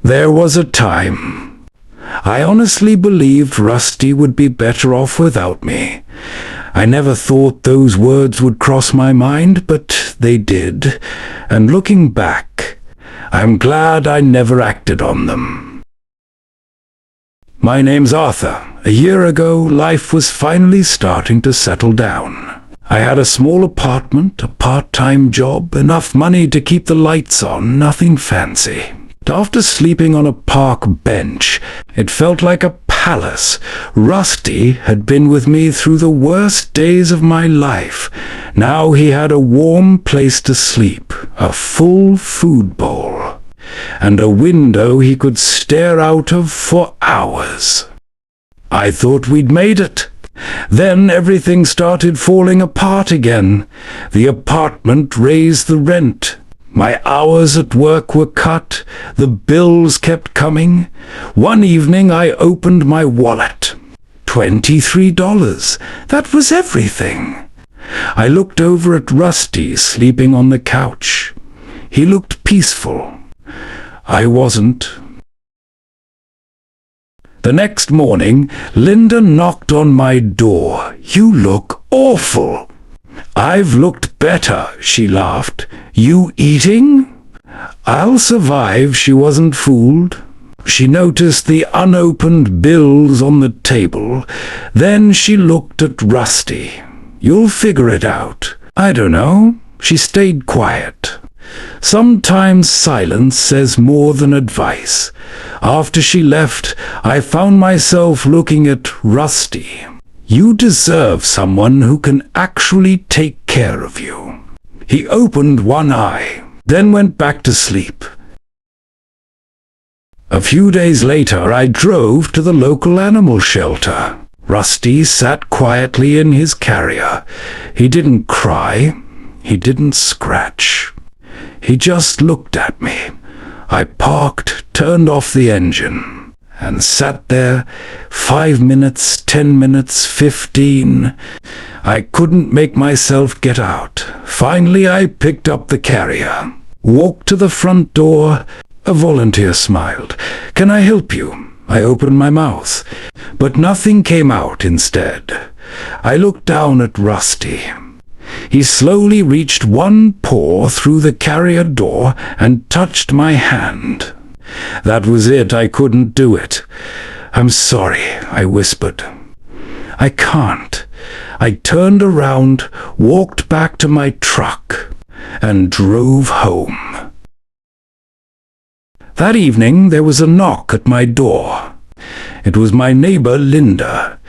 There was a time I honestly believed Rusty would be better off without me. I never thought those words would cross my mind, but they did, and looking back, I'm glad I never acted on them. My name's Arthur. A year ago, life was finally starting to settle down. I had a small apartment, a part-time job, enough money to keep the lights on, nothing fancy. After sleeping on a park bench, it felt like a palace. Rusty had been with me through the worst days of my life. Now he had a warm place to sleep, a full food bowl, and a window he could stare out of for hours. I thought we'd made it. Then everything started falling apart again. The apartment raised the rent. My hours at work were cut. The bills kept coming. One evening I opened my wallet. $23. That was everything. I looked over at Rusty sleeping on the couch. He looked peaceful. I wasn't. The next morning, Linda knocked on my door. "You look awful." "I've looked better," she laughed. "You eating?" "I'll survive." She wasn't fooled. She noticed the unopened bills on the table. Then she looked at Rusty. "You'll figure it out." "I don't know." She stayed quiet. Sometimes silence says more than advice. After she left, I found myself looking at Rusty. "You deserve someone who can actually take care of you." He opened one eye, then went back to sleep. A few days later, I drove to the local animal shelter. Rusty sat quietly in his carrier. He didn't cry. He didn't scratch. He just looked at me. I parked, turned off the engine, and sat there. 5 minutes, 10 minutes, 15. I couldn't make myself get out. Finally, I picked up the carrier, walked to the front door. A volunteer smiled. "Can I help you?" I opened my mouth, but nothing came out instead. I looked down at Rusty. He slowly reached one paw through the carrier door and touched my hand. That was it. I couldn't do it. "I'm sorry," I whispered. "I can't." I turned around, walked back to my truck, and drove home. That evening there was a knock at my door. It was my neighbor Linda.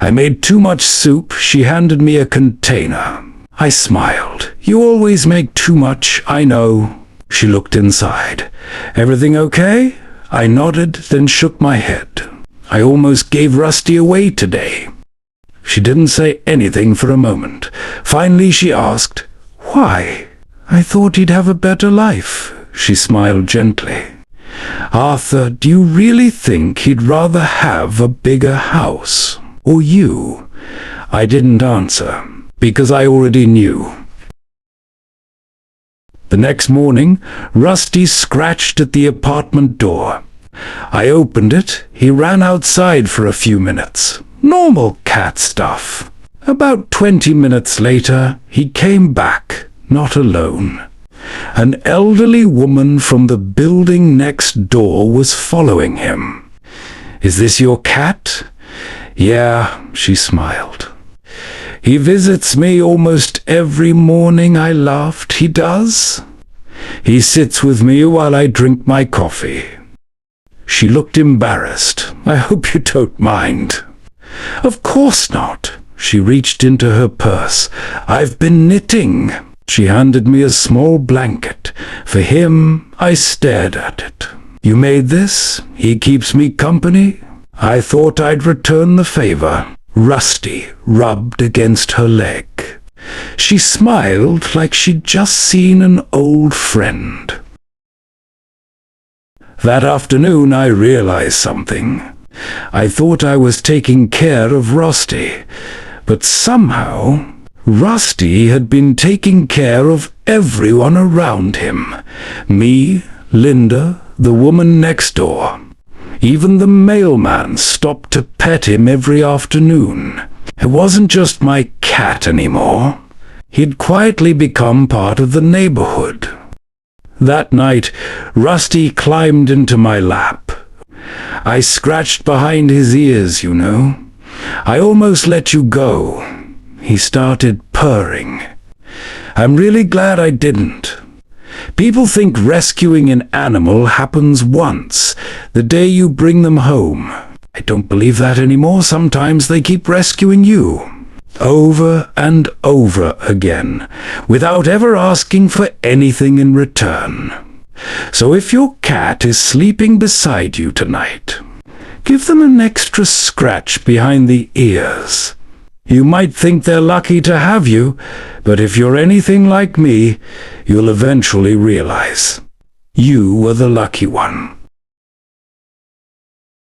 I made too much soup. She handed me a container. I smiled. "You always make too much, I know." She looked inside. "Everything okay?" I nodded, then shook my head. "I almost gave Rusty away today." She didn't say anything for a moment. Finally she asked, "Why?" "I thought he'd have a better life." She smiled gently. "Arthur, do you really think he'd rather have a bigger house? Or you?" I didn't answer, because I already knew. The next morning, Rusty scratched at the apartment door. I opened it. He ran outside for a few minutes. Normal cat stuff. About 20 minutes later, he came back, not alone. An elderly woman from the building next door was following him. "Is this your cat?" "Yeah," she smiled. "He visits me almost every morning," I laughed. "He does?" "He sits with me while I drink my coffee." She looked embarrassed. "I hope you don't mind." "Of course not." She reached into her purse. "I've been knitting." She handed me a small blanket. For him, I stared at it. "You made this? He keeps me company?" I thought I'd return the favor. Rusty rubbed against her leg. She smiled like she'd just seen an old friend. That afternoon I realized something. I thought I was taking care of Rusty, but somehow Rusty had been taking care of everyone around him. Me, Linda, the woman next door. Even the mailman stopped to pet him every afternoon. It wasn't just my cat anymore. He'd quietly become part of the neighborhood. That night, Rusty climbed into my lap. I scratched behind his ears, you know. I almost let you go. He started purring. I'm really glad I didn't. People think rescuing an animal happens once, the day you bring them home. I don't believe that anymore. Sometimes they keep rescuing you, over and over again, without ever asking for anything in return. So if your cat is sleeping beside you tonight, give them an extra scratch behind the ears. You might think they're lucky to have you, but if you're anything like me, you'll eventually realize you were the lucky one.